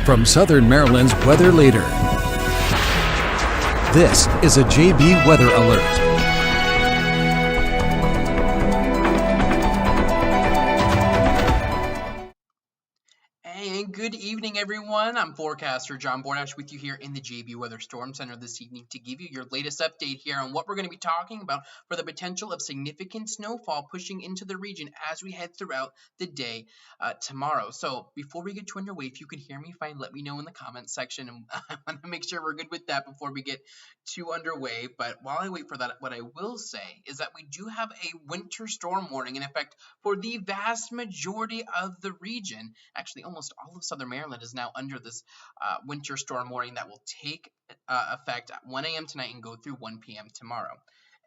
From Southern Maryland's weather leader, this is a JB Weather Alert. And good evening, everyone. I'm forecaster John Bordash with you here in the JB Weather Storm Center this evening to give you your latest update here on what we're going to be talking about for the potential of significant snowfall pushing into the region as we head throughout the day tomorrow. So before we get too underway, if you can hear me fine, let me know in the comments section. And I want to make sure we're good with that before we get too underway. But while I wait for that, what I will say is that we do have a winter storm warning in effect for the vast majority of the region. Actually, almost all of Southern Maryland is now under this winter storm warning that will take effect at 1 a.m. tonight and go through 1 p.m. tomorrow.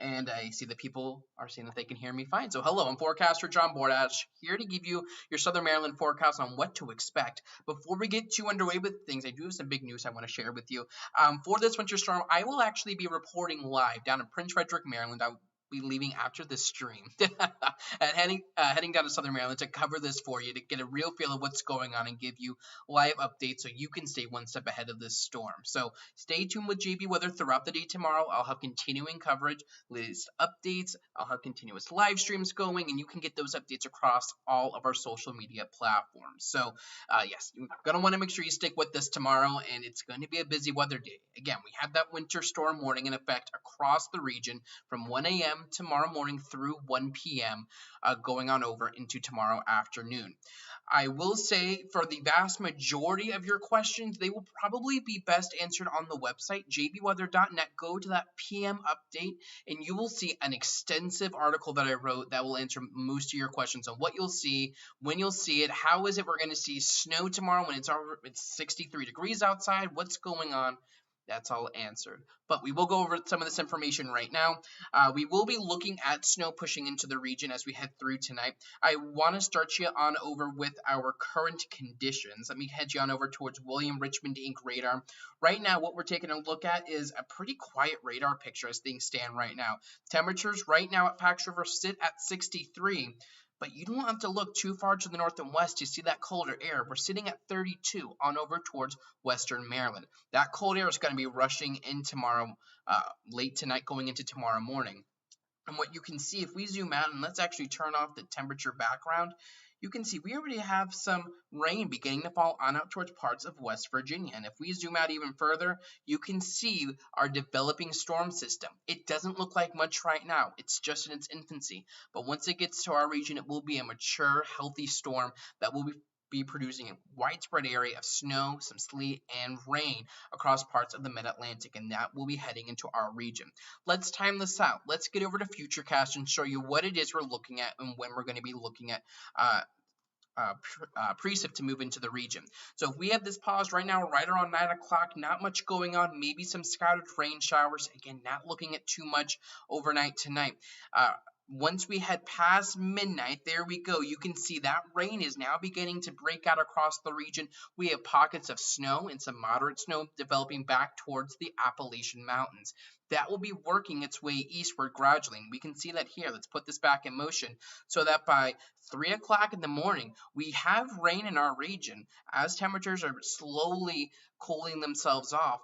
And I see that people are saying that they can hear me fine. So hello, I'm forecaster John Bordash, here to give you your Southern Maryland forecast on what to expect. Before we get too underway with things, I do have some big news I want to share with you. For this winter storm, I will actually be reporting live down in Prince Frederick, Maryland. I'll be leaving after this stream and heading down to Southern Maryland to cover this for you, to get a real feel of what's going on and give you live updates so you can stay one step ahead of this storm. So stay tuned with JB Weather throughout the day tomorrow. I'll have continuing coverage, latest updates, I'll have continuous live streams going, and you can get those updates across all of our social media platforms. So yes, you're going to want to make sure you stick with this tomorrow, and it's going to be a busy weather day. Again, we have that winter storm warning in effect across the region from 1 a.m. tomorrow morning through 1 p.m. Going on over into tomorrow afternoon. I will say for the vast majority of your questions, they will probably be best answered on the website, jbweather.net. Go to that PM update and you will see an extensive article that I wrote that will answer most of your questions on what you'll see, when you'll see it, how is it we're going to see snow tomorrow when it's 63 degrees outside, what's going on. That's all answered. But we will go over some of this information right now. We will be looking at snow pushing into the region as we head through tonight. I want to start you on over with our current conditions. Let me head you on over towards William Richmond Inc. radar. Right now, what we're taking a look at is a pretty quiet radar picture as things stand right now. Temperatures right now at Pax River sit at 63. But you don't have to look too far to the north and west to see that colder air. We're sitting at 32 on over towards western Maryland. That cold air is going to be rushing in tomorrow, late tonight, going into tomorrow morning. And what you can see, if we zoom out and let's actually turn off the temperature background, you can see we already have some rain beginning to fall on out towards parts of West Virginia. And if we zoom out even further, you can see our developing storm system. It doesn't look like much right now. It's just in its infancy. But once it gets to our region, it will be a mature, healthy storm that will be producing a widespread area of snow, some sleet, and rain across parts of the mid-Atlantic, and that will be heading into our region. Let's time this out. Let's get over to Futurecast and show you what it is we're looking at and when we're going to be looking at precip to move into the region. So if we have this pause right now, right around 9 o'clock, not much going on, maybe some scattered rain showers. Again, not looking at too much overnight tonight. Once we head past midnight, there we go. You can see that rain is now beginning to break out across the region. We have pockets of snow and some moderate snow developing back towards the Appalachian Mountains. That will be working its way eastward gradually. And we can see that here. Let's put this back in motion so that by 3 o'clock in the morning, we have rain in our region as temperatures are slowly cooling themselves off.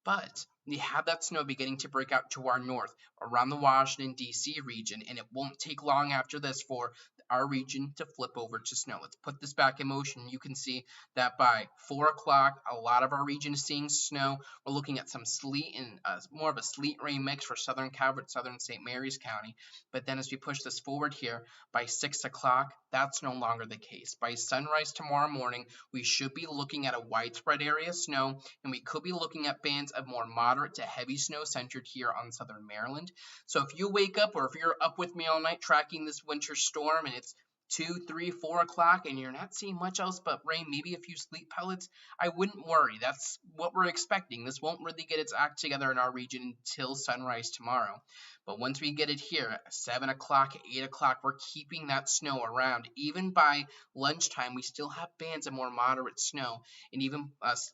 But we have that snow beginning to break out to our north, around the Washington, D.C. region, and it won't take long after this for our region to flip over to snow. Let's put this back in motion. You can see that by 4 o'clock, a lot of our region is seeing snow. We're looking at some sleet and more of a sleet rain mix for southern Calvert, southern St. Mary's County. But then as we push this forward here, by 6 o'clock, that's no longer the case. By sunrise tomorrow morning, we should be looking at a widespread area of snow, and we could be looking at bands of more moderate to heavy snow centered here on southern Maryland. So if you wake up, or if you're up with me all night tracking this winter storm and it's 2, 3, 4 o'clock and you're not seeing much else but rain, maybe a few sleet pellets, I wouldn't worry. That's what we're expecting. This won't really get its act together in our region until sunrise tomorrow. But once we get it here at 7 o'clock, 8 o'clock, we're keeping that snow around. Even by lunchtime, we still have bands of more moderate snow. And even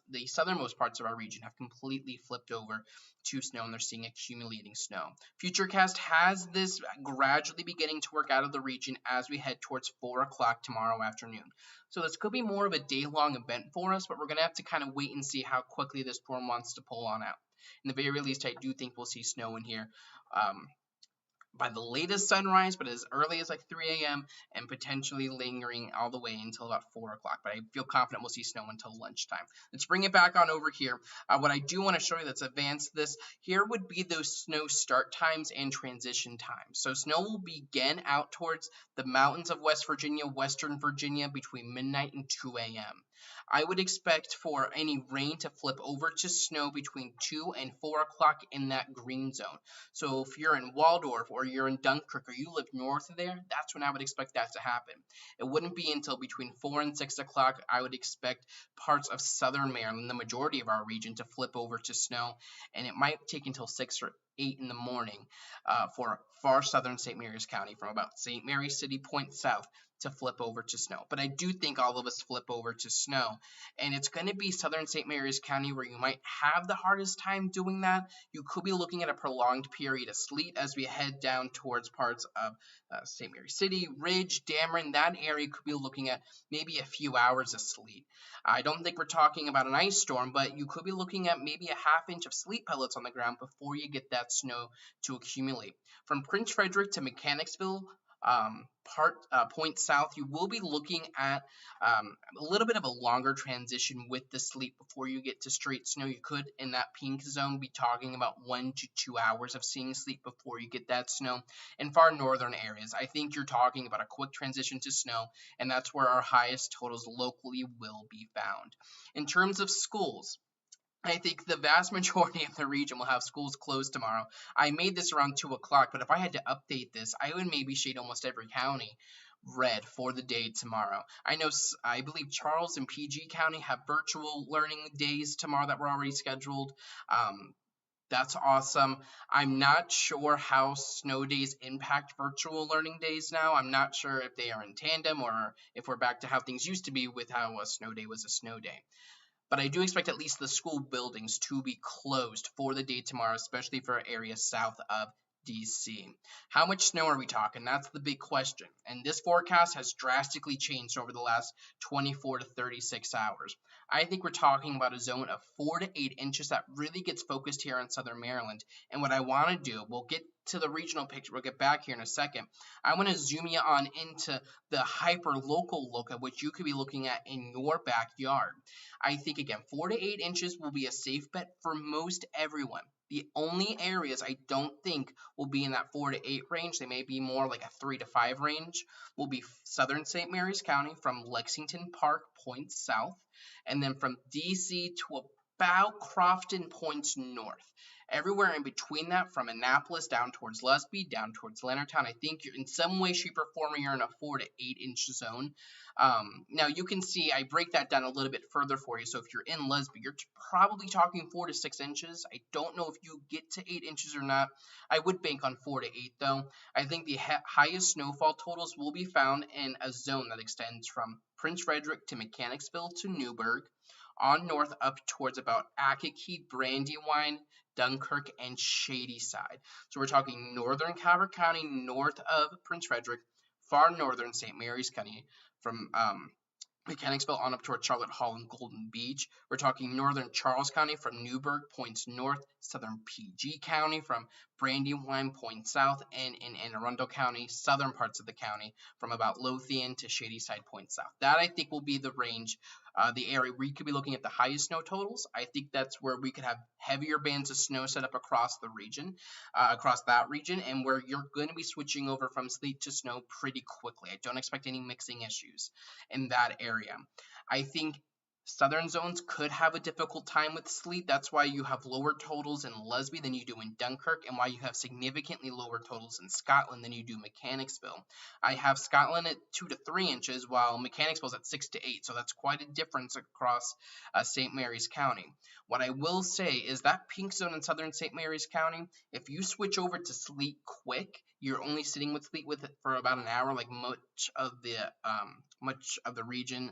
the southernmost parts of our region have completely flipped over to snow, and they're seeing accumulating snow. Futurecast has this gradually beginning to work out of the region as we head towards towards 4 o'clock tomorrow afternoon. So this could be more of a day-long event for us, but we're going to have to kind of wait and see how quickly this storm wants to pull on out. In the very least, I do think we'll see snow in here. By the latest sunrise, but as early as like 3 a.m. and potentially lingering all the way until about 4 o'clock. But I feel confident we'll see snow until lunchtime. Let's bring it back on over here. What I do want to show you that's advanced this here would be those snow start times and transition times. So snow will begin out towards the mountains of West Virginia, Western Virginia between midnight and 2 a.m. I would expect for any rain to flip over to snow between 2 and 4 o'clock in that green zone. So if you're in Waldorf or you're in Dunkirk or you live north of there, that's when I would expect that to happen. It wouldn't be until between 4 and 6 o'clock I would expect parts of southern Maryland, the majority of our region, to flip over to snow, and it might take until 6 or 8 in the morning for far southern St. Mary's County, from about St. Mary's City Point south, to flip over to snow. But I do think all of us flip over to snow, and it's going to be southern St. Mary's County where you might have the hardest time doing that. You could be looking at a prolonged period of sleet as we head down towards parts of St. Mary's City, Ridge, Dameron. That area could be looking at maybe a few hours of sleet. I don't think we're talking about an ice storm, but you could be looking at maybe a half inch of sleet pellets on the ground before you get that snow to accumulate. From Prince Frederick to Mechanicsville, point south, you will be looking at a little bit of a longer transition with the sleet before you get to straight snow. You could, in that pink zone, be talking about 1 to 2 hours of seeing sleet before you get that snow. In far northern areas, I think you're talking about a quick transition to snow, and that's where our highest totals locally will be found. In terms of schools, I think the vast majority of the region will have schools closed tomorrow. I made this around 2 o'clock, but if I had to update this, I would maybe shade almost every county red for the day tomorrow. I believe Charles and PG County have virtual learning days tomorrow that were already scheduled. That's awesome. I'm not sure how snow days impact virtual learning days now. I'm not sure if they are in tandem or if we're back to how things used to be with how a snow day was a snow day. But I do expect at least the school buildings to be closed for the day tomorrow, especially for areas south of DC. How much snow are we talking? That's the big question. And this forecast has drastically changed over the last 24 to 36 hours. I think we're talking about a zone of 4 to 8 inches that really gets focused here in southern Maryland. And what I want to do, we'll get to the regional picture, we'll get back here in a second. I want to zoom you on into the hyper local look at what you could be looking at in your backyard. I think, again, 4 to 8 inches will be a safe bet for most everyone. The only areas I don't think will be in that 4 to 8 range, they may be more like a 3 to 5 range, will be southern St. Mary's County from Lexington Park points south, and then from DC to about Crofton points north. Everywhere in between that, from Annapolis down towards Lusby, down towards Leonardtown, I think you're in some way, shape, or form, you're in a 4 to 8 inch zone. Now you can see I break that down a little bit further for you. So if you're in Lusby, you're probably talking 4 to 6 inches. I don't know if you get to 8 inches or not. I would bank on 4 to 8 though. I think the highest snowfall totals will be found in a zone that extends from Prince Frederick to Mechanicsville to Newburgh, on north up towards about Akakeet, Brandywine, Dunkirk, and Shadyside. So we're talking northern Calvert County, north of Prince Frederick, far northern St. Mary's County, from Mechanicsville on up toward Charlotte Hall and Golden Beach. We're talking northern Charles County from Newburgh points north, southern PG County from Brandywine points south, and in Anne Arundel County, southern parts of the county from about Lothian to Shadyside points south. That I think will be the range, the area where you could be looking at the highest snow totals. I think that's where we could have heavier bands of snow set up across the region, across that region, and where you're going to be switching over from sleet to snow pretty quickly. I don't expect any mixing issues in that area. I think southern zones could have a difficult time with sleet. That's why you have lower totals in Lusby than you do in Dunkirk, and why you have significantly lower totals in Scotland than you do Mechanicsville. I have Scotland at 2 to 3 inches, while Mechanicsville's at 6 to 8, so that's quite a difference across St. Mary's County. What I will say is that pink zone in southern St. Mary's County, if you switch over to sleet quick, you're only sitting with sleet with it for about an hour, like much of the region.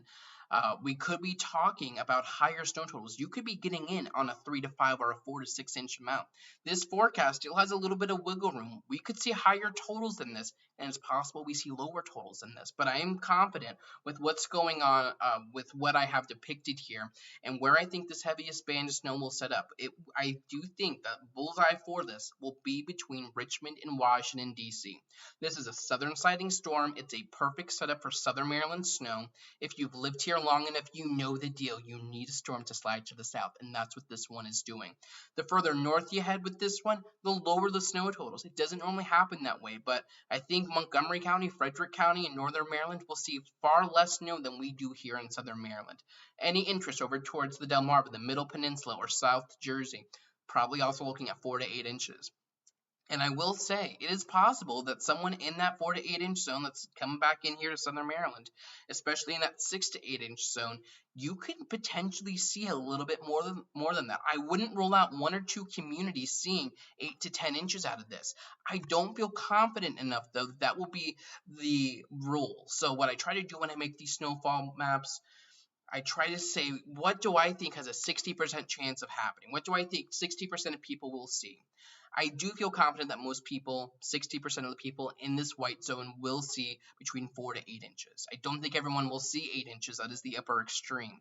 We could be talking about higher snow totals. You could be getting in on a 3 to 5 or a 4 to 6 inch amount. This forecast still has a little bit of wiggle room. We could see higher totals than this and it's possible we see lower totals than this. But I am confident with what's going on, with what I have depicted here, and where I think this heaviest band of snow will set up. I do think that bullseye for this will be between Richmond and Washington, D.C. This is a southern sliding storm. It's a perfect setup for southern Maryland snow. If you've lived here long enough, you know the deal. You need a storm to slide to the south, and that's what this one is doing. The further north you head with this one, the lower the snow totals. It doesn't normally happen that way, but I think Montgomery County, Frederick County, and northern Maryland will see far less snow than we do here in southern Maryland. Any interest over towards the Delmarva, the Middle Peninsula, or South Jersey, probably also looking at 4 to 8 inches. And I will say, it is possible that someone in that 4 to 8 inch zone that's coming back in here to southern Maryland, especially in that 6 to 8 inch zone, you could potentially see a little bit more than that. I wouldn't rule out 1 or 2 communities seeing 8 to 10 inches out of this. I don't feel confident enough, though, that will be the rule. So what I try to do when I make these snowfall maps, I try to say, what do I think has a 60% chance of happening? What do I think 60% of people will see? I do feel confident that most people, 60% of the people in this white zone, will see between 4 to 8 inches. I don't think everyone will see 8 inches. That is the upper extreme.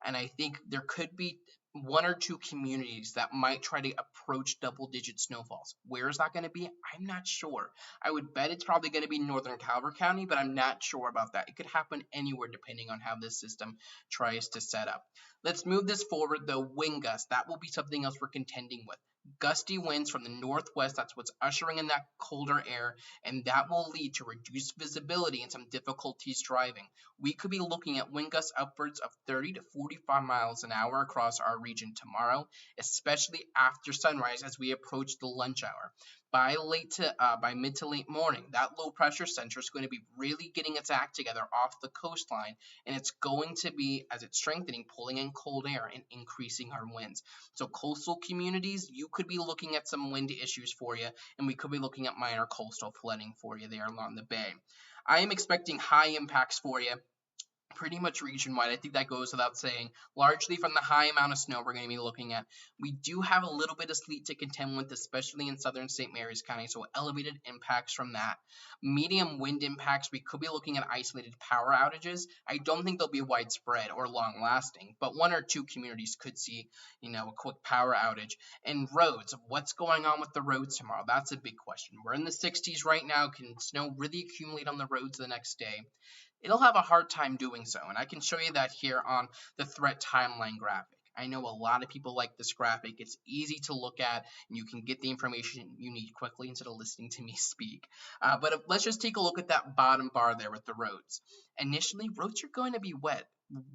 And I think there could be 1 or 2 communities that might try to approach double-digit snowfalls. Where is that going to be? I'm not sure. I would bet it's probably going to be northern Calvert County, but I'm not sure about that. It could happen anywhere depending on how this system tries to set up. Let's move this forward, though. Wind gusts, that will be something else we're contending with. Gusty winds from the northwest, that's what's ushering in that colder air, and that will lead to reduced visibility and some difficulties driving. We could be looking at wind gusts upwards of 30 to 45 miles an hour across our region tomorrow, especially after sunrise as we approach the lunch hour. By mid to late morning, that low pressure center is going to be really getting its act together off the coastline, and it's going to be, as it's strengthening, pulling in cold air and increasing our winds. So coastal communities, you could be looking at some wind issues for you, and we could be looking at minor coastal flooding for you there along the bay. I am expecting high impacts for you, pretty much region-wide. I think that goes without saying. Largely from the high amount of snow we're going to be looking at. We do have a little bit of sleet to contend with, especially in southern St. Mary's County, so elevated impacts from that. Medium wind impacts, we could be looking at isolated power outages. I don't think they'll be widespread or long-lasting, but 1 or 2 communities could see, a quick power outage. And roads, what's going on with the roads tomorrow? That's a big question. We're in the 60s right now. Can snow really accumulate on the roads the next day? It'll have a hard time doing so, and I can show you that here on the threat timeline graphic. I know a lot of people like this graphic. It's easy to look at, and you can get the information you need quickly instead of listening to me speak. But let's just take a look at that bottom bar there with the roads. Initially, roads are going to be wet.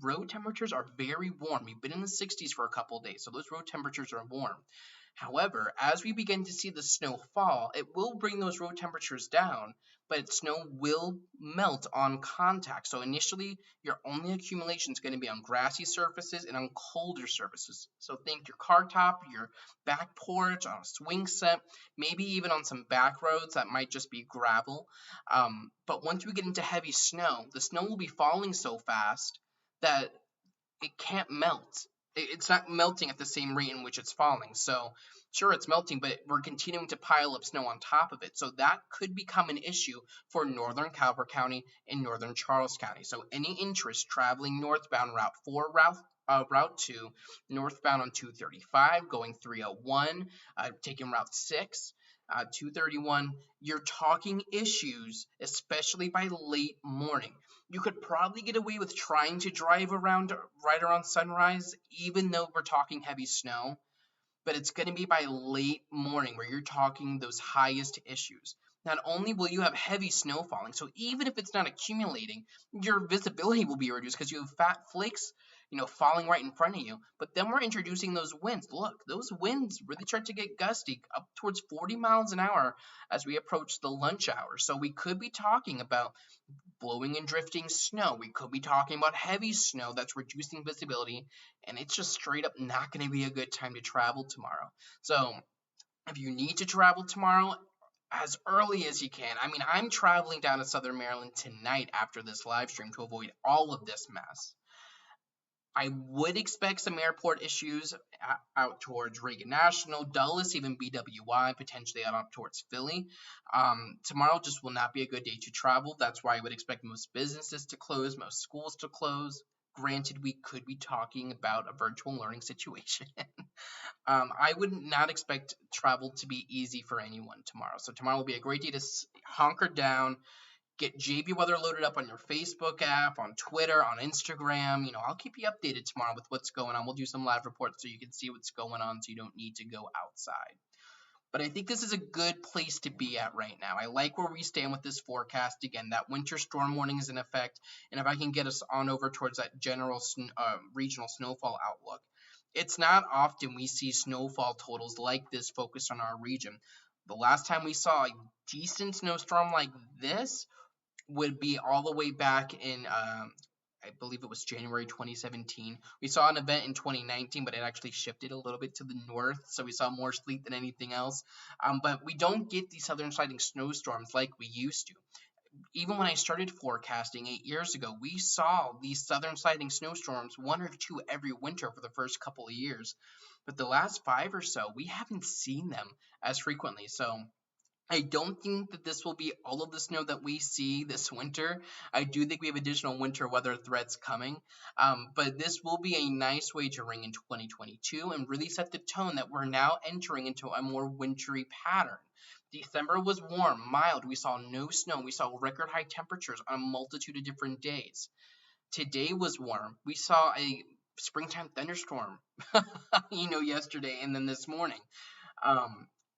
Road temperatures are very warm. We've been in the 60s for a couple days, so those road temperatures are warm. However, as we begin to see the snow fall, it will bring those road temperatures down, but snow will melt on contact. So initially, your only accumulation is going to be on grassy surfaces and on colder surfaces. So think your car top, your back porch, on a swing set, maybe even on some back roads that might just be gravel. But once we get into heavy snow, the snow will be falling so fast that it can't melt. It's not melting at the same rate in which it's falling. So sure, it's melting, but we're continuing to pile up snow on top of it. So that could become an issue for northern Calvert County and northern Charles County. So any interest traveling northbound Route 4, Route 2, northbound on 235, going 301, taking Route 6, 231, you're talking issues, especially by late morning. You could probably get away with trying to drive around right around sunrise, even though we're talking heavy snow, but it's going to be by late morning where you're talking those highest issues. Not only will you have heavy snow falling, so even if it's not accumulating, your visibility will be reduced because you have fat flakes, falling right in front of you. But then we're introducing those winds. Look, those winds really start to get gusty, up towards 40 miles an hour as we approach the lunch hour. So we could be talking about blowing and drifting snow. We could be talking about heavy snow that's reducing visibility, and it's just straight up not going to be a good time to travel tomorrow. So if you need to travel tomorrow, as early as you can. I mean, I'm traveling down to southern Maryland tonight after this live stream to avoid all of this mess. I would expect some airport issues out towards Reagan National, Dulles, even BWI, potentially out up towards Philly. Tomorrow just will not be a good day to travel. That's why I would expect most businesses to close, most schools to close. Granted, we could be talking about a virtual learning situation. I would not expect travel to be easy for anyone tomorrow. So tomorrow will be a great day to hunker down, get JB Weather loaded up on your Facebook app, on Twitter, on Instagram. I'll keep you updated tomorrow with what's going on. We'll do some live reports so you can see what's going on so you don't need to go outside. But I think this is a good place to be at right now. I like where we stand with this forecast. Again, that winter storm warning is in effect. And if I can get us on over towards that general regional snowfall outlook, it's not often we see snowfall totals like this focused on our region. The last time we saw a decent snowstorm like this would be all the way back in, I believe it was January 2017. We saw an event in 2019, but it actually shifted a little bit to the north, so we saw more sleet than anything else. But we don't get these southern sliding snowstorms like we used to. Even when I started forecasting 8 years ago, we saw these southern sliding snowstorms, one or two every winter for the first couple of years. But the last 5 or so, we haven't seen them as frequently. So I don't think that this will be all of the snow that we see this winter. I do think we have additional winter weather threats coming, but this will be a nice way to ring in 2022 and really set the tone that we're now entering into a more wintry pattern. December was warm, mild. We saw no snow. We saw record high temperatures on a multitude of different days. Today was warm. We saw a springtime thunderstorm, yesterday and then this morning.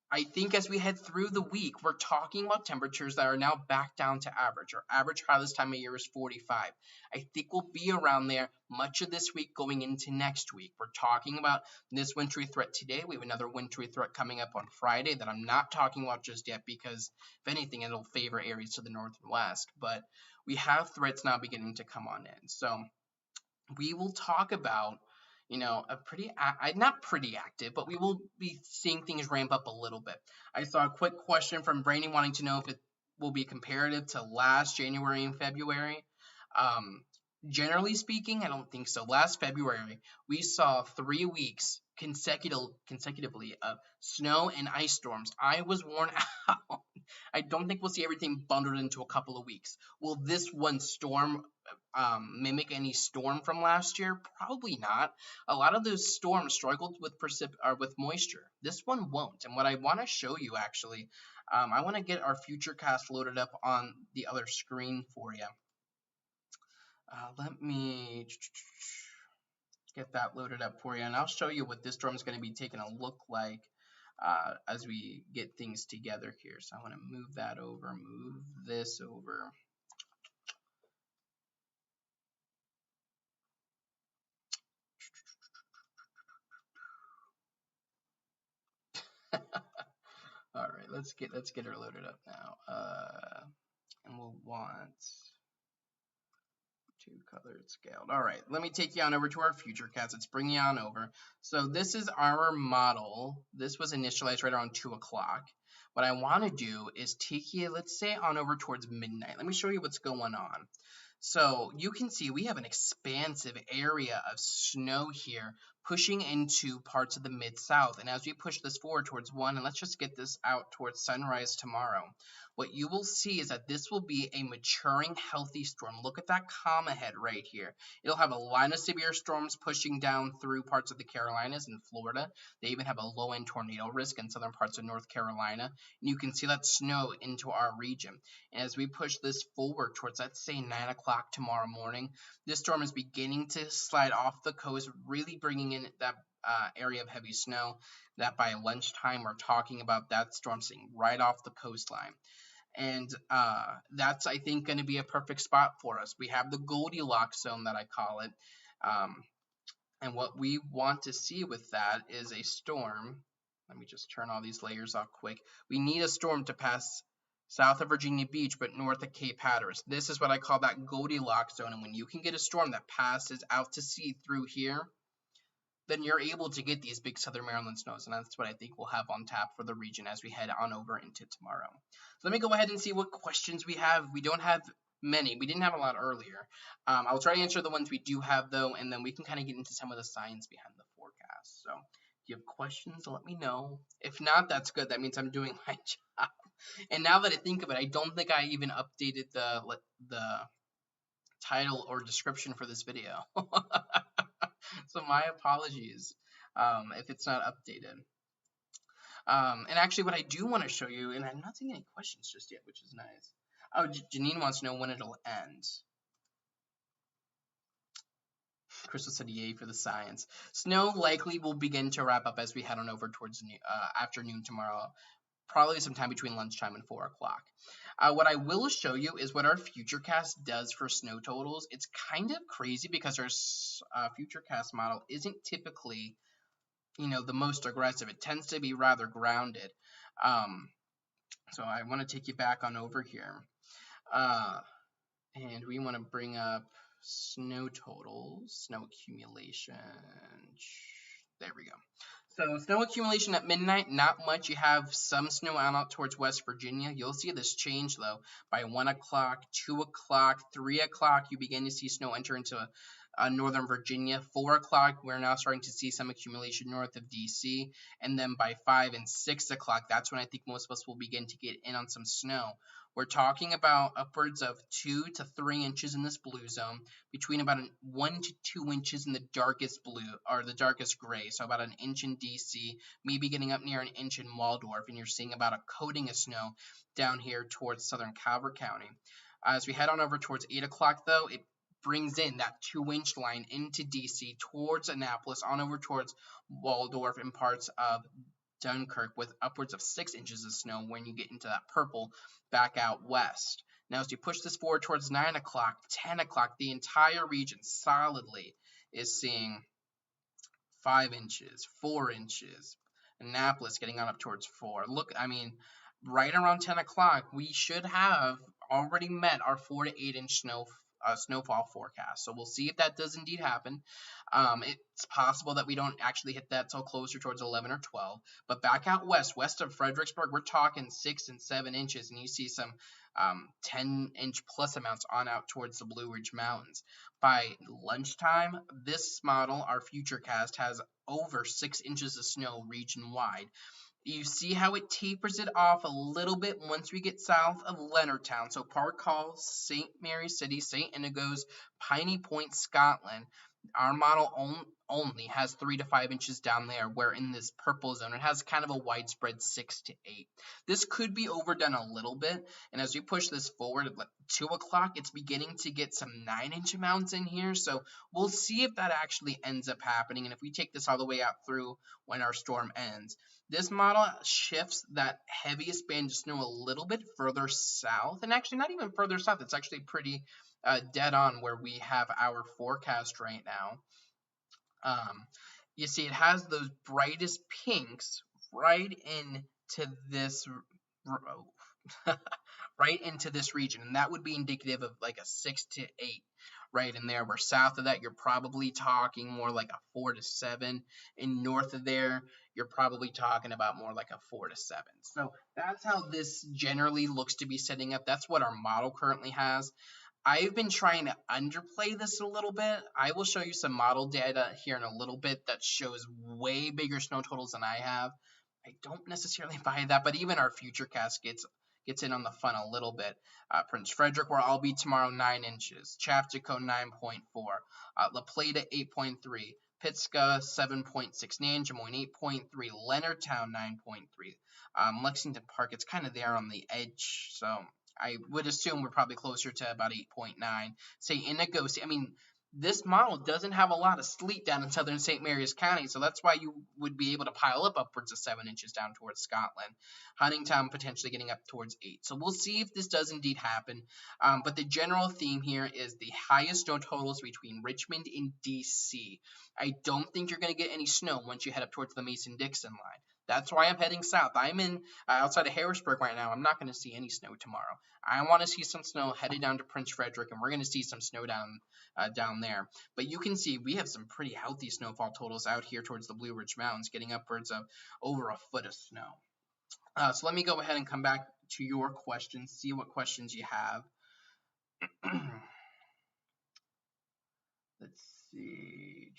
I think as we head through the week, we're talking about temperatures that are now back down to average. Our average high this time of year is 45. I think we'll be around there much of this week going into next week. We're talking about this wintry threat today. We have another wintry threat coming up on Friday that I'm not talking about just yet because, if anything, it'll favor areas to the north and west. But we have threats now beginning to come on in. So we will talk about a pretty, not pretty active, but we will be seeing things ramp up a little bit. I saw a quick question from Brandy wanting to know if it will be comparative to last January and February. Generally speaking, I don't think so. Last February, we saw 3 weeks consecutively of snow and ice storms. I was worn out. I don't think we'll see everything bundled into a couple of weeks. Will this one storm mimic any storm from last year? Probably not. A lot of those storms struggled with with moisture. This one won't. And what I want to show you actually, I want to get our Futurecast loaded up on the other screen for you. Let me get that loaded up for you, and I'll show you what this storm is going to be taking a look like as we get things together here. So I want to move that over, move this over. All right, let's get her loaded up now. And we'll want colored scaled. All right, let me take you on over to our Futurecast. Let's bring you on over. So this is our model. This was initialized right around 2 o'clock. What I want to do is take you, let's say, on over towards midnight. Let me show you what's going on. So you can see we have an expansive area of snow here pushing into parts of the mid-south. And as we push this forward towards 1, and let's just get this out towards sunrise tomorrow, what you will see is that this will be a maturing, healthy storm. Look at that comma head right here. It'll have a line of severe storms pushing down through parts of the Carolinas and Florida. They even have a low-end tornado risk in southern parts of North Carolina. And you can see that snow into our region. And as we push this forward towards, let's say, 9 o'clock tomorrow morning, this storm is beginning to slide off the coast, really bringing in that area of heavy snow that by lunchtime we're talking about that storm sitting right off the coastline. And that's, I think, going to be a perfect spot for us. We have the Goldilocks zone that I call it. And what we want to see with that is a storm. Let me just turn all these layers off quick. We need a storm to pass south of Virginia Beach, but north of Cape Hatteras. This is what I call that Goldilocks zone. And when you can get a storm that passes out to sea through here, then you're able to get these big southern Maryland snows, and that's what I think we'll have on tap for the region as we head on over into tomorrow. So let me go ahead and see what questions we have. We don't have many. We didn't have a lot earlier. I'll try to answer the ones we do have though, and then we can kind of get into some of the science behind the forecast. So if you have questions, let me know. If not, that's good. That means I'm doing my job. And now that I think of it, I don't think I even updated the title or description for this video. So my apologies if it's not updated. And actually, what I do want to show you, and I'm not seeing any questions just yet, which is nice. Oh, Janine wants to know when it'll end. Crystal said yay for the science. Snow likely will begin to wrap up as we head on over towards afternoon tomorrow, probably sometime between lunchtime and 4 o'clock. What I will show you is what our Futurecast does for snow totals. It's kind of crazy because our Futurecast model isn't typically, the most aggressive. It tends to be rather grounded. So I want to take you back on over here. And we want to bring up snow totals, snow accumulation. There we go. So snow accumulation at midnight, not much. You have some snow out towards West Virginia. You'll see this change though. By 1 o'clock, 2 o'clock, 3 o'clock, you begin to see snow enter into northern Virginia. 4 o'clock, we're now starting to see some accumulation north of DC. And then by 5 and 6 o'clock, that's when I think most of us will begin to get in on some snow. We're talking about upwards of 2 to 3 inches in this blue zone, between about 1 to 2 inches in the darkest blue, or the darkest gray, so about an inch in DC, maybe getting up near an inch in Waldorf, and you're seeing about a coating of snow down here towards southern Calvert County. As we head on over towards 8 o'clock, though, it brings in that 2-inch line into DC towards Annapolis, on over towards Waldorf and parts of Dunkirk, with upwards of 6 inches of snow when you get into that purple back out west. Now, as you push this forward towards 9 o'clock, 10 o'clock, the entire region solidly is seeing 5 inches, 4 inches. Annapolis getting on up towards 4. Look, I mean, right around 10 o'clock, we should have already met our 4 to 8 inch snowfall forecast. So we'll see if that does indeed happen. It's possible that we don't actually hit that till closer towards 11 or 12. But back out west of Fredericksburg, we're talking 6 and 7 inches, and you see some 10-inch plus amounts on out towards the Blue Ridge Mountains. By lunchtime, this model, our Futurecast, has over 6 inches of snow region-wide. You see how it tapers it off a little bit once we get south of Leonardtown. So Park Hall, St. Mary's City, St. Inigo's, Piney Point, Scotland. Our model only has 3 to 5 inches down there, where in this purple zone, it has kind of a widespread 6 to 8. This could be overdone a little bit, and as we push this forward at 2 o'clock, it's beginning to get some 9-inch amounts in here, so we'll see if that actually ends up happening, and if we take this all the way out through when our storm ends. This model shifts that heaviest band of snow a little bit further south, and actually not even further south. It's actually pretty dead on where we have our forecast right now. You see it has those brightest pinks right into this right into this region, and that would be indicative of like a 6 to 8 right in there, where south of that you're probably talking more like a 4 to 7, and north of there you're probably talking about more like a 4 to 7. So that's how this generally looks to be setting up. That's what our model currently has. I've been trying to underplay this a little bit. I will show you some model data here in a little bit that shows way bigger snow totals than I have. I don't necessarily buy that, but even our Futurecast gets in on the fun a little bit. Prince Frederick, where I'll be tomorrow, 9 inches. Chaptico, 9.4. La Plata, 8.3. Pittsburgh, 7.6. Nanjemoyne, 8.3. Leonardtown, 9.3. Lexington Park, it's kind of there on the edge, so I would assume we're probably closer to about 8.9. Say Inigo, I mean, this model doesn't have a lot of sleet down in southern St. Mary's County, so that's why you would be able to pile up upwards of 7 inches down towards Scotland. Huntingtown potentially getting up towards 8. So we'll see if this does indeed happen. But the general theme here is the highest snow totals between Richmond and DC. I don't think you're going to get any snow once you head up towards the Mason-Dixon line. That's why I'm heading south. I'm in outside of Harrisburg right now. I'm not going to see any snow tomorrow. I want to see some snow headed down to Prince Frederick, and we're going to see some snow down there. But you can see we have some pretty healthy snowfall totals out here towards the Blue Ridge Mountains, getting upwards of over a foot of snow. So let me go ahead and come back to your questions, see what questions you have. Let's see.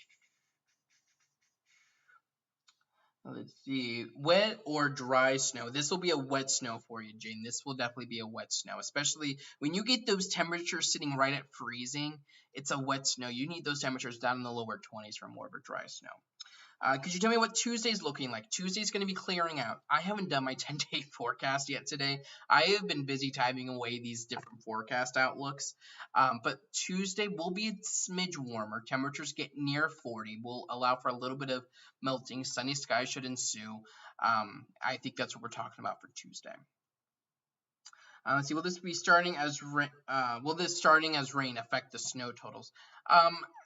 Let's see. Wet or dry snow? This will be a wet snow for you, Jane. This will definitely be a wet snow, especially when you get those temperatures sitting right at freezing. It's a wet snow. You need those temperatures down in the lower 20s for more of a dry snow. Could you tell me what Tuesday's looking like? Tuesday's going to be clearing out. I haven't done my 10-day forecast yet today. I have been busy typing away these different forecast outlooks. But Tuesday will be a smidge warmer. Temperatures get near 40. Will allow for a little bit of melting. Sunny skies should ensue. I think that's what we're talking about for Tuesday. Let's see. Will this be starting as rain? Will this starting as rain affect the snow totals?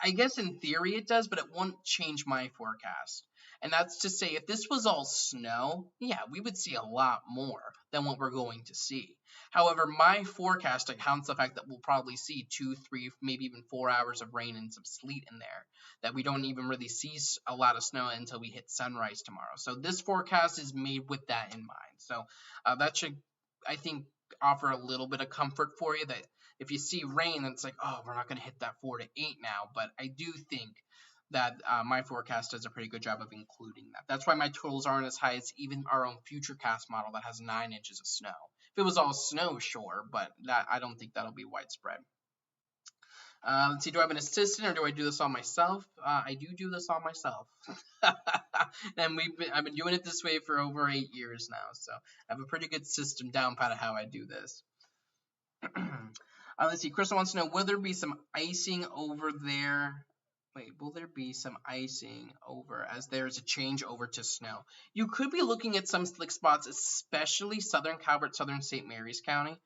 I guess in theory it does, but it won't change my forecast. And that's to say, if this was all snow, yeah, we would see a lot more than what we're going to see. However, my forecast accounts the fact that we'll probably see 2, 3, maybe even 4 hours of rain and some sleet in there. That we don't even really see a lot of snow until we hit sunrise tomorrow. So this forecast is made with that in mind. So that should, I think, offer a little bit of comfort for you, that if you see rain, it's like, oh, we're not going to hit that 4 to 8 now. But I do think that my forecast does a pretty good job of including that. That's why my totals aren't as high as even our own Futurecast model that has 9 inches of snow. If it was all snow, sure, but that, I don't think that'll be widespread. Let's see, do I have an assistant or do I do this all myself? I do this all myself. And I've been doing it this way for over 8 years now, so I have a pretty good system down pat of how I do this. Let's see, Crystal wants to know, will there be some icing over there? Wait, will there be some icing over as there's a change over to snow? You could be looking at some slick spots, especially southern Calvert, southern St. Mary's County.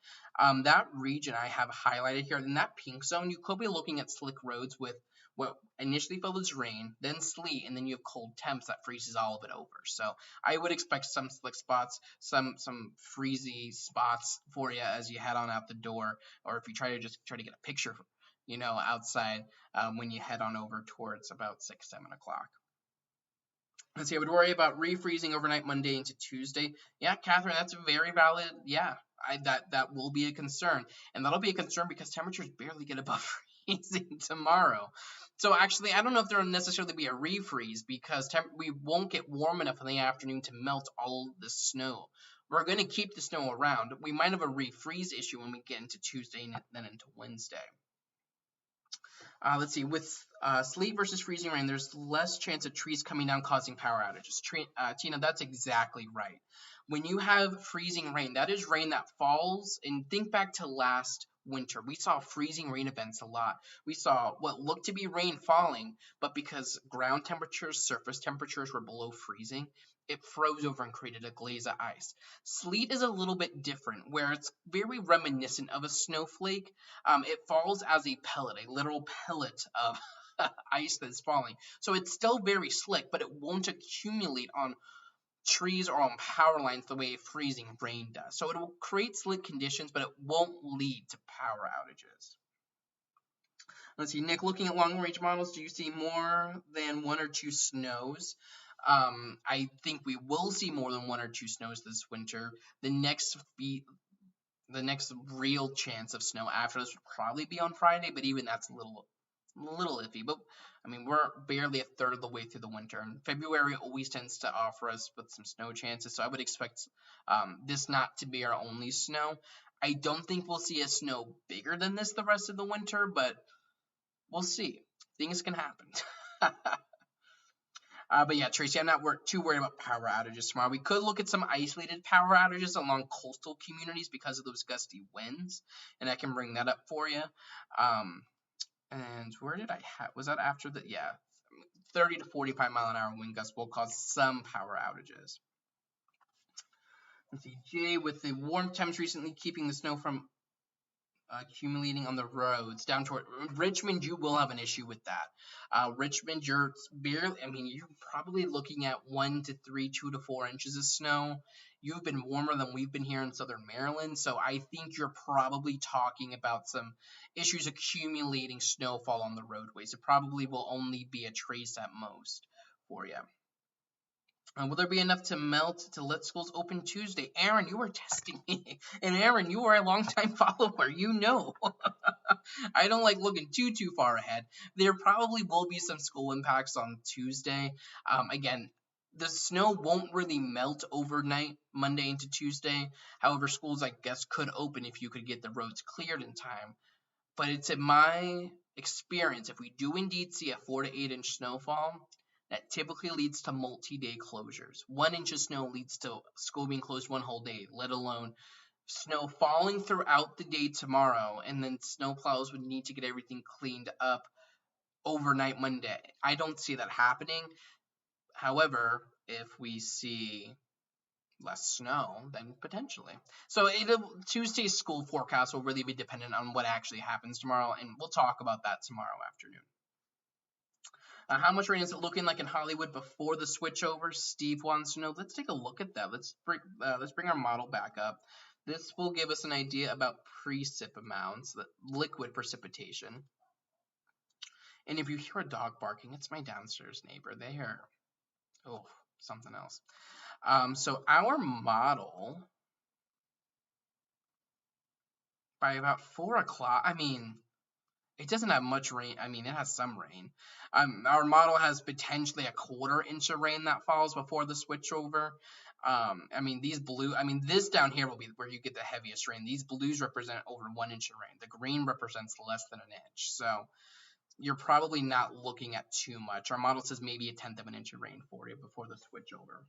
That region I have highlighted here. In that pink zone, you could be looking at slick roads with what initially felt as rain, then sleet, and then you have cold temps that freezes all of it over. So I would expect some slick spots, some freezy spots for you as you head on out the door, or if you try to get a picture, outside when you head on over towards about 6, 7 o'clock. Let's see, I would worry about refreezing overnight Monday into Tuesday. Yeah, Catherine, that's a very valid, yeah, that will be a concern. And that'll be a concern because temperatures barely get above freezing tomorrow. So actually, I don't know if there will necessarily be a refreeze because we won't get warm enough in the afternoon to melt all the snow. We're going to keep the snow around. We might have a refreeze issue when we get into Tuesday and then into Wednesday. Let's see, with sleet versus freezing rain, there's less chance of trees coming down causing power outages. Tina, that's exactly right. When you have freezing rain, that is rain that falls, and think back to last winter. We saw freezing rain events a lot. We saw what looked to be rain falling, but because ground temperatures, surface temperatures were below freezing, it froze over and created a glaze of ice. Sleet is a little bit different, where it's very reminiscent of a snowflake. It falls as a pellet, a literal pellet of ice that's falling. So it's still very slick, but it won't accumulate on trees or on power lines the way freezing rain does. So it will create slick conditions, but it won't lead to power outages. Let's see, Nick, looking at long-range models, do you see more than 1 or 2 snows? I think we will see more than 1 or 2 snows this winter. The next real chance of snow after this would probably be on Friday, but even that's a little iffy. But I mean, we're barely a third of the way through the winter, and February always tends to offer us with some snow chances. So I would expect this not to be our only snow. I don't think we'll see a snow bigger than this the rest of the winter, but we'll see. Things can happen. But yeah, Tracy, I'm not too worried about power outages tomorrow. We could look at some isolated power outages along coastal communities because of those gusty winds, and I can bring that up for you. And where did I have? Was that after the? Yeah, 30 to 45 mile an hour wind gusts will cause some power outages. Let's see, Jay, with the warm temps recently keeping the snow from accumulating on the roads down toward Richmond, you will have an issue with that. Richmond, you're probably looking at 1 to 3, 2 to 4 inches of snow. You've been warmer than we've been here in southern Maryland, so I think you're probably talking about some issues accumulating snowfall on the roadways. It probably will only be a trace at most for you. Will there be enough to melt to let schools open Tuesday? Aaron, you are testing me. And Aaron, you are a longtime follower. You know. I don't like looking too far ahead. There probably will be some school impacts on Tuesday. Again, the snow won't really melt overnight, Monday into Tuesday. However, schools, I guess, could open if you could get the roads cleared in time. But it's in my experience, if we do indeed see a 4 to 8 inch snowfall, that typically leads to multi-day closures. 1 inch of snow leads to school being closed one whole day, let alone snow falling throughout the day tomorrow, and then snowplows would need to get everything cleaned up overnight Monday. I don't see that happening. However, if we see less snow, then potentially. So Tuesday's school forecast will really be dependent on what actually happens tomorrow, and we'll talk about that tomorrow afternoon. How much rain is it looking like in Hollywood before the switchover? Steve wants to know. Let's take a look at that. Let's bring our model back up. This will give us an idea about precip amounts, the liquid precipitation. And if you hear a dog barking, it's my downstairs neighbor. They hear, oh, something else. So our model, by about 4 o'clock, I mean, it doesn't have much rain. I mean, it has some rain. Our model has potentially a 1/4 inch of rain that falls before the switchover. I mean, this down here will be where you get the heaviest rain. These blues represent over 1 inch of rain. The green represents less than an inch. So you're probably not looking at too much. Our model says maybe 1/10 of an inch of rain for you before the switchover.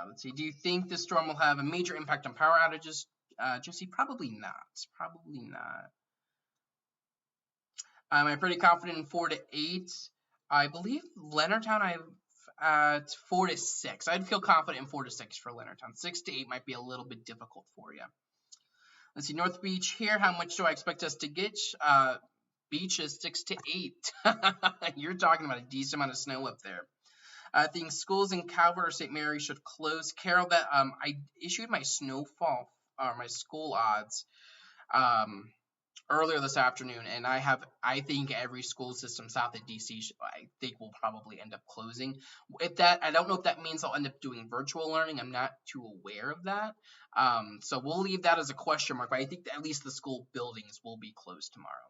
Let's see. Do you think this storm will have a major impact on power outages? Jesse, probably not. Probably not. I'm pretty confident in 4 to 8. I believe Leonardtown I've at 4 to 6. I'd feel confident in 4 to 6 for Leonardtown. 6 to 8 might be a little bit difficult for you. Let's see. North Beach here. How much do I expect us to get? Beach is 6 to 8. You're talking about a decent amount of snow up there. I think schools in Calvert or St. Mary should close. Carol, that I issued my snowfall or my school odds earlier this afternoon, and I think every school system south of DC I think will probably end up closing. I don't know if that means I'll end up doing virtual learning. I'm not too aware of that. So we'll leave that as a question mark, but I think that at least the school buildings will be closed tomorrow.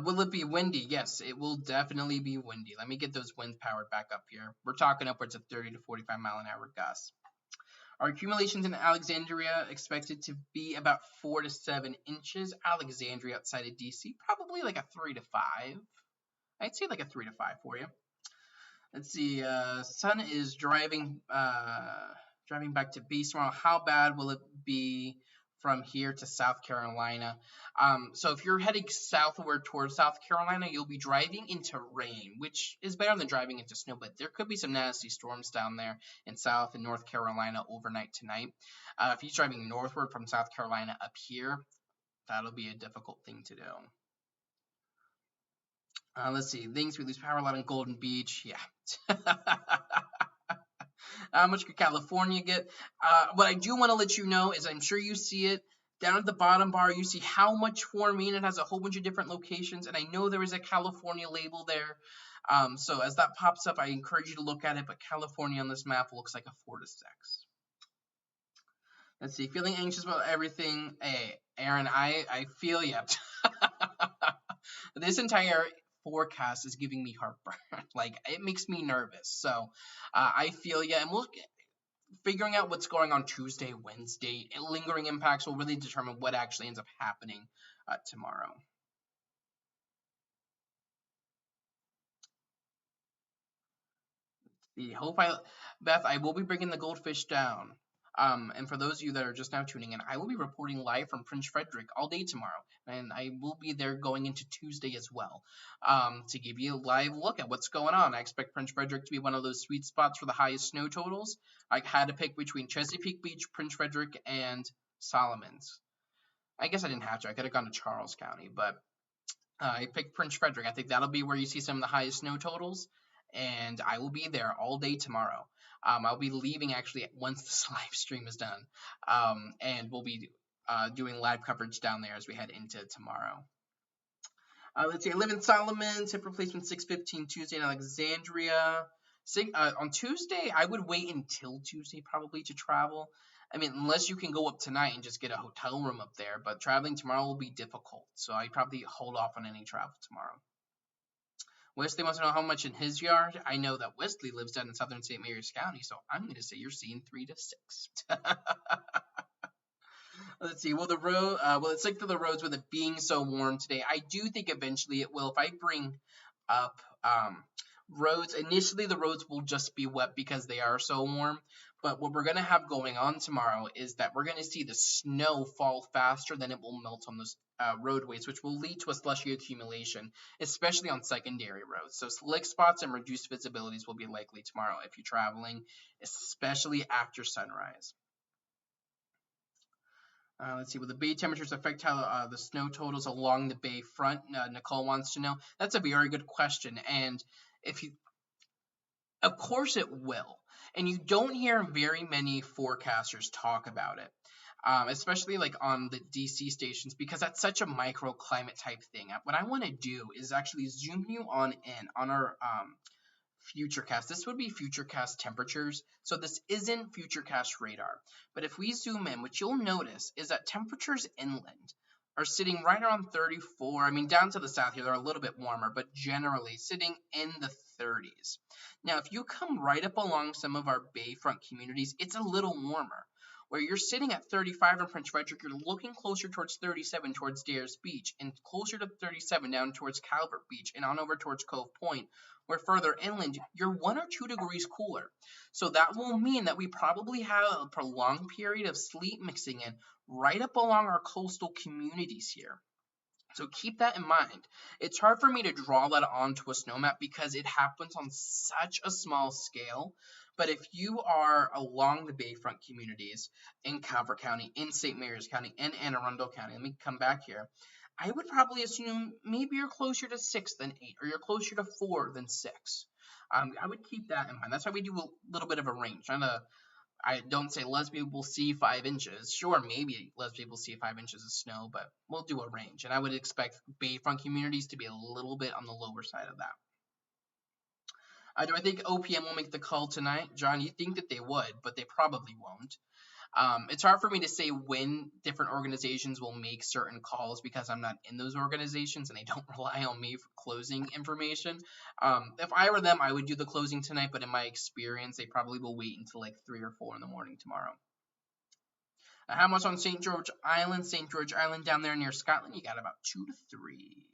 Will it be windy? Yes, it will definitely be windy. Let me get those winds powered back up here. We're talking upwards of 30 to 45 mile an hour gusts. Our accumulations in Alexandria expected to be about 4 to 7 inches. Alexandria outside of DC, probably like a 3 to 5. I'd say like a 3 to 5 for you. Let's see. Sun is driving back to base tomorrow. How bad will it be from here to South Carolina? So if you're heading southward towards South Carolina, you'll be driving into rain, which is better than driving into snow, but there could be some nasty storms down there in South and North Carolina overnight tonight. If you're driving northward from South Carolina up here, that'll be a difficult thing to do. Let's see. Things we lose power a lot in Golden Beach. Yeah. How much could California get? What I do want to let you know is I'm sure you see it. Down at the bottom bar, you see how much forming. It has a whole bunch of different locations, and I know there is a California label there. So as that pops up, I encourage you to look at it, but California on this map looks like a 4 to 6. Let's see. Feeling anxious about everything. Hey, Aaron, I feel you. This entire forecast is giving me heartburn. Like, it makes me nervous. So I feel you. And figuring out what's going on Tuesday, Wednesday, and lingering impacts will really determine what actually ends up happening tomorrow. Beth, I will be bringing the goldfish down. And for those of you that are just now tuning in, I will be reporting live from Prince Frederick all day tomorrow. And I will be there going into Tuesday as well to give you a live look at what's going on. I expect Prince Frederick to be one of those sweet spots for the highest snow totals. I had to pick between Chesapeake Beach, Prince Frederick, and Solomons. I guess I didn't have to. I could have gone to Charles County, but I picked Prince Frederick. I think that'll be where you see some of the highest snow totals. And I will be there all day tomorrow. I'll be leaving actually once this live stream is done, and we'll be doing live coverage down there as we head into tomorrow. Let's see. I live in Solomon. Tip replacement 6:15 Tuesday in Alexandria. On Tuesday, I would wait until Tuesday probably to travel. I mean, unless you can go up tonight and just get a hotel room up there, but traveling tomorrow will be difficult. So I'd probably hold off on any travel tomorrow. Wesley wants to know how much in his yard. I know that Wesley lives down in southern St. Mary's County, so I'm going to say you're seeing 3 to 6. Let's see. Well, it's like the roads with it being so warm today. I do think eventually it will. If I bring up roads, initially the roads will just be wet because they are so warm. But what we're going to have going on tomorrow is that we're going to see the snow fall faster than it will melt on those roadways, which will lead to a slushy accumulation, especially on secondary roads. So slick spots and reduced visibilities will be likely tomorrow if you're traveling, especially after sunrise. Let's see, will the bay temperatures affect how the snow totals along the bay front? Nicole wants to know. That's a very good question. And of course it will. And you don't hear very many forecasters talk about it, especially like on the DC stations, because that's such a microclimate type thing. What I want to do is actually zoom you on our Futurecast. This would be Futurecast Temperatures. So this isn't Futurecast radar. But if we zoom in, what you'll notice is that temperatures inland are sitting right around 34. I mean, down to the south here, they're a little bit warmer, but generally sitting in the 30s. Now, if you come right up along some of our bayfront communities, it's a little warmer. Where you're sitting at 35 in Prince Frederick, you're looking closer towards 37 towards Dares Beach, and closer to 37 down towards Calvert Beach, and on over towards Cove Point, where further inland, you're 1 or 2 degrees cooler. So that will mean that we probably have a prolonged period of sleet mixing in right up along our coastal communities here. So keep that in mind. It's hard for me to draw that onto a snow map because it happens on such a small scale. But if you are along the bayfront communities in Calvert County, in St. Mary's County, in Anne Arundel County, let me come back here, I would probably assume maybe you're closer to 6 than 8, or you're closer to 4 than 6. I would keep that in mind. That's why we do a little bit of a range. I don't say lesbian will see 5 inches. Sure, maybe lesbian will see 5 inches of snow, but we'll do a range. And I would expect bayfront communities to be a little bit on the lower side of that. Do I think OPM will make the call tonight? John, you think that they would, but they probably won't. It's hard for me to say when different organizations will make certain calls because I'm not in those organizations and they don't rely on me for closing information. If I were them, I would do the closing tonight, but in my experience, they probably will wait until like 3 or 4 in the morning tomorrow. How much on St. George Island? St. George Island down there near Scotland, you got about 2 to 3.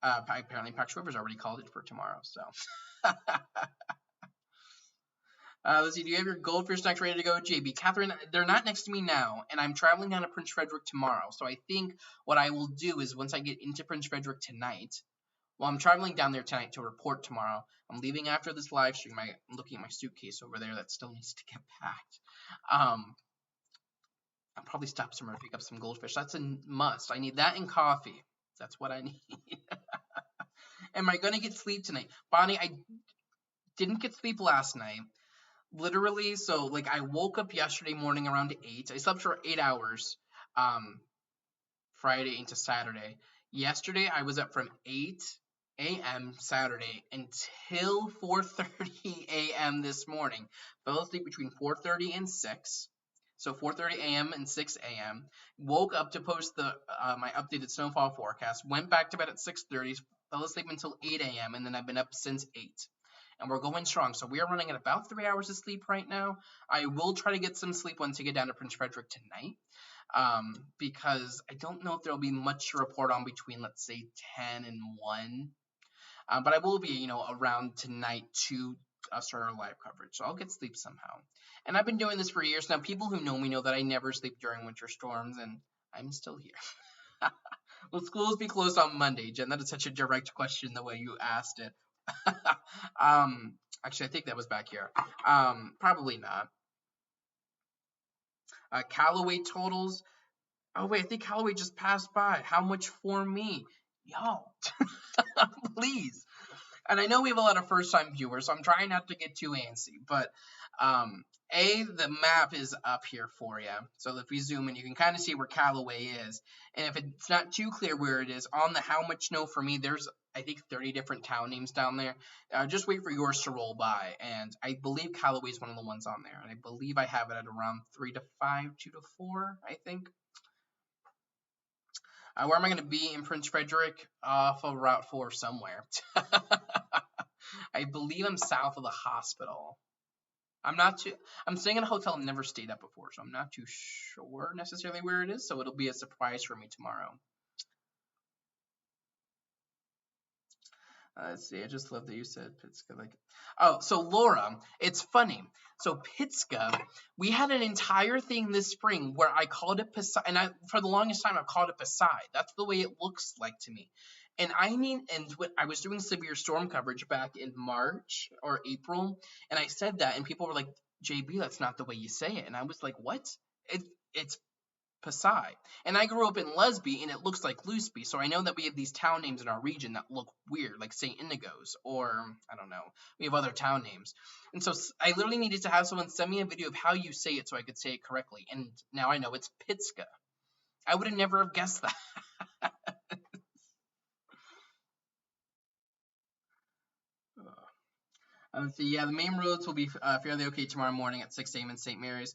Apparently Pax River's already called it for tomorrow, so. Let's see, do you have your goldfish snacks ready to go, JB? Catherine, they're not next to me now, and I'm traveling down to Prince Frederick tomorrow. So I think what I will do is once I get into Prince Frederick tonight, well, I'm traveling down there tonight to report tomorrow. I'm leaving after this live stream. I'm looking at my suitcase over there that still needs to get packed. I'll probably stop somewhere to pick up some goldfish. That's a must. I need that and coffee. That's what I need. Am I going to get sleep tonight? Bonnie, I didn't get sleep last night. Literally, so like I woke up yesterday morning around 8. I slept for 8 hours, Friday into Saturday. Yesterday, I was up from 8 a.m. Saturday until 4:30 a.m. this morning. Fell asleep between 4:30 and 6. So 4:30 a.m. and 6 a.m. Woke up to post my updated snowfall forecast. Went back to bed at 6:30. Fell asleep until 8 a.m. and then I've been up since 8. And we're going strong. So we are running at about 3 hours of sleep right now. I will try to get some sleep once I get down to Prince Frederick tonight, because I don't know if there'll be much to report on between, let's say, 10 and 1. But I will be, around tonight to start our live coverage. So I'll get sleep somehow. And I've been doing this for years now. People who know me know that I never sleep during winter storms, and I'm still here. Will schools be closed on Monday, Jen? That is such a direct question the way you asked it. Actually, I think that was back here. Probably not. Callaway totals. Oh, wait, I think Callaway just passed by. How much for me? Yo, please. And I know we have a lot of first-time viewers, so I'm trying not to get too antsy. But The map is up here for you. So if we zoom in, you can kind of see where Callaway is. And if it's not too clear where it is, on the how much snow for me, there's, I think, 30 different town names down there. Just wait for yours to roll by. And I believe Callaway is one of the ones on there. And I believe I have it at around 3 to 5, 2 to 4, I think. Where am I going to be in Prince Frederick? Off of Route 4 somewhere. I believe I'm south of the hospital. I'm staying in a hotel I've never stayed at before, so I'm not too sure necessarily where it is, so it'll be a surprise for me tomorrow. Let's see, I just love that you said Pittsburgh. Oh, so Laura, it's funny. So Pittsburgh, we had an entire thing this spring where I called it Pasai, and for the longest time I've called it Pasai. That's the way it looks like to me. And I was doing severe storm coverage back in March or April, and I said that, and people were like, "JB, that's not the way you say it." And I was like, "What? It's Pasai." And I grew up in Lesby, and it looks like Looseby, so I know that we have these town names in our region that look weird, like St. Inigo's, or I don't know, we have other town names. And so I literally needed to have someone send me a video of how you say it so I could say it correctly, and now I know it's Pitska. I would have never have guessed that. So yeah, the main roads will be fairly okay tomorrow morning at 6 a.m. in St. Mary's.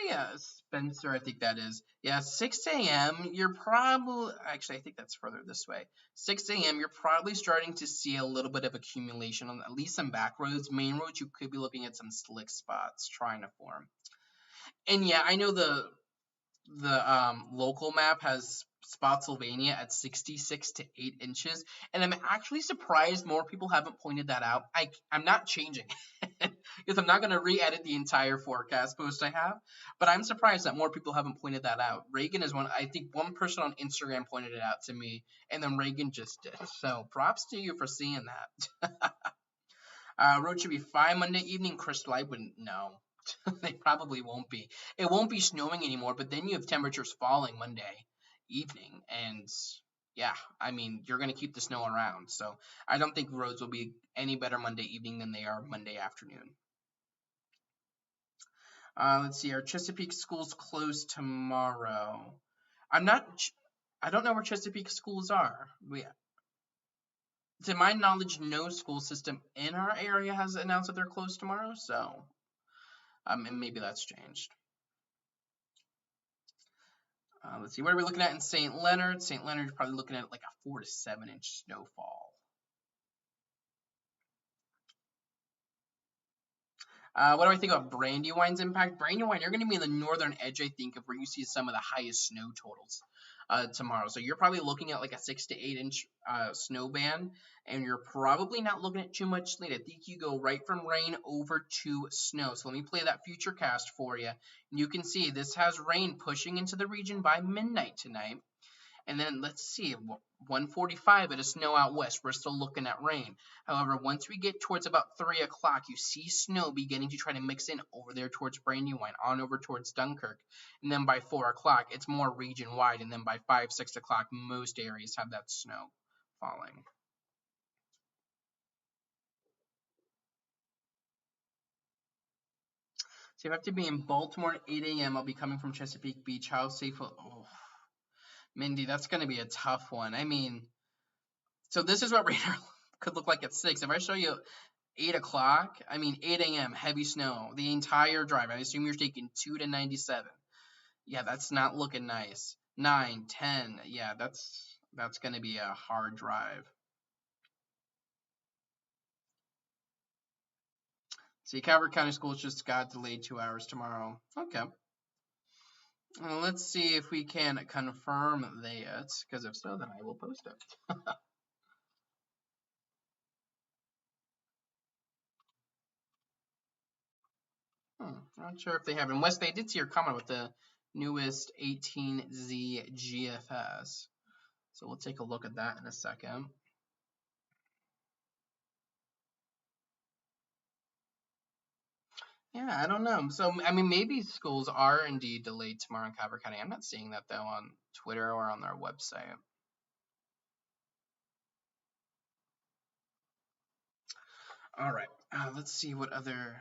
Yeah, Spencer, I think that is. Yeah, 6 a.m. You're probably, actually, I think that's further this way. 6 a.m. You're probably starting to see a little bit of accumulation on at least some back roads. Main roads, you could be looking at some slick spots trying to form. And yeah, I know the local map has Spotsylvania at 66 to 8 inches, and I'm actually surprised more people haven't pointed that out. I'm not changing because I'm not going to re-edit the entire forecast post I have, but I'm surprised that more people haven't pointed that out. Reagan is I think one person on Instagram pointed it out to me, and then Reagan just did. So props to you for seeing that. Road should be fine Monday evening. Crystal, I wouldn't know. They probably won't be. It won't be snowing anymore, but then you have temperatures falling Monday evening, and yeah, I mean, you're going to keep the snow around. So I don't think roads will be any better Monday evening than they are Monday afternoon. Let's see, our Chesapeake schools close tomorrow. I don't know where Chesapeake schools are. To my knowledge, no school system in our area has announced that they're closed tomorrow, so and maybe that's changed. Let's see, what are we looking at in St. Leonard? St. Leonard, you're probably looking at like a 4 to 7 inch snowfall. What do I think about Brandywine's impact? Brandywine, you're going to be in the northern edge, I think, of where you see some of the highest snow totals tomorrow. So you're probably looking at like a 6 to 8 inch snow band, and you're probably not looking at too much sleet. I think you go right from rain over to snow. So let me play that Futurecast for you. You can see this has rain pushing into the region by midnight tonight. And then let's see, 1:45 it is snow out west. We're still looking at rain. However, once we get towards about 3 o'clock, you see snow beginning to try to mix in over there towards Brandywine, on over towards Dunkirk. And then by 4 o'clock, it's more region wide. And then by 5, 6 o'clock, most areas have that snow falling. So if I have to be in Baltimore at 8 a.m., I'll be coming from Chesapeake Beach. How safe will... Oh, Mindy, that's going to be a tough one. I mean... So this is what radar could look like at 6. If I show you 8 o'clock, I mean 8 a.m., heavy snow, the entire drive. I assume you're taking 2 to 97. Yeah, that's not looking nice. 9, 10, yeah, that's going to be a hard drive. See, Calvert County Schools just got delayed 2 hours tomorrow. Okay. Well, let's see if we can confirm that, because if so, then I will post it. Not sure if they have. And Wes, they did see your comment with the newest 18Z GFS. So we'll take a look at that in a second. Yeah, I don't know. So, I mean, maybe schools are indeed delayed tomorrow in Calvert County. I'm not seeing that, though, on Twitter or on their website. All right. Let's see what other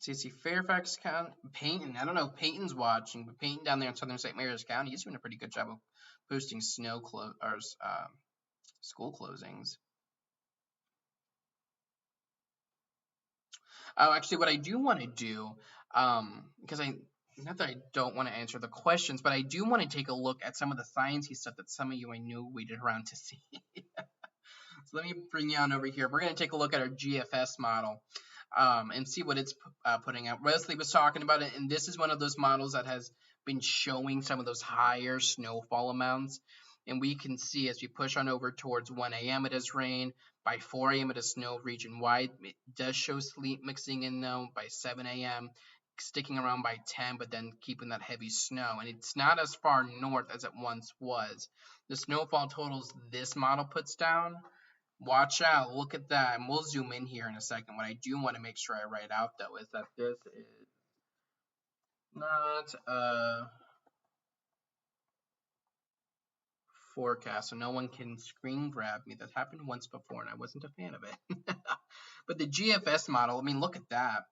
see Fairfax County, Peyton. I don't know if Peyton's watching, but Peyton down there in southern St. Mary's County, he's doing a pretty good job of posting school closings. Oh, actually, what I do want to do, because not that I don't want to answer the questions, but I do want to take a look at some of the sciencey stuff that some of you I know waited around to see. So let me bring you on over here. We're going to take a look at our GFS model and see what it's putting out. Wesley was talking about it, and this is one of those models that has been showing some of those higher snowfall amounts. And we can see as we push on over towards 1 a.m. it has rain. By 4 a.m. it is snow region wide. It does show sleet mixing in though by 7 a.m. sticking around by 10, but then keeping that heavy snow. And it's not as far north as it once was. The snowfall totals this model puts down, watch out, look at that, and we'll zoom in here in a second. What I do want to make sure I write out though is that this is not a forecast, so no one can screen grab me. That happened once before and I wasn't a fan of it. But the GFS model, I mean, look at that.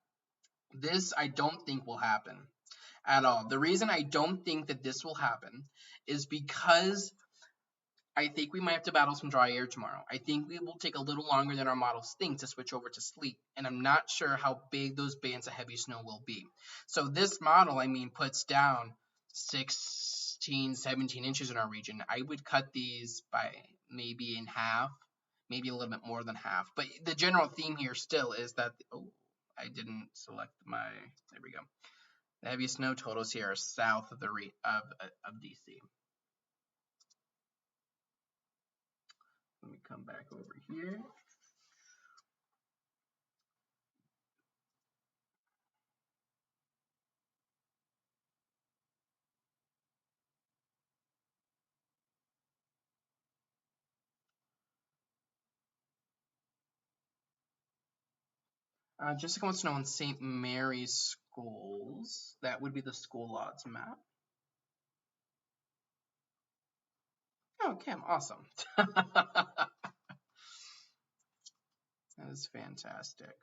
This I don't think will happen at all. The reason I don't think that this will happen is because I think we might have to battle some dry air tomorrow. I think it will take a little longer than our models think to switch over to sleet, and I'm not sure how big those bands of heavy snow will be. So this model, I mean, puts down 16, 17 inches in our region. I would cut these by maybe in half, maybe a little bit more than half. But the general theme here still is that, oh, I didn't select my, there we go. The heaviest snow totals here are south of the of DC. Let me come back over here. Jessica wants to know on St. Mary's schools. That would be the school odds map. Oh, Kim, awesome. That is fantastic.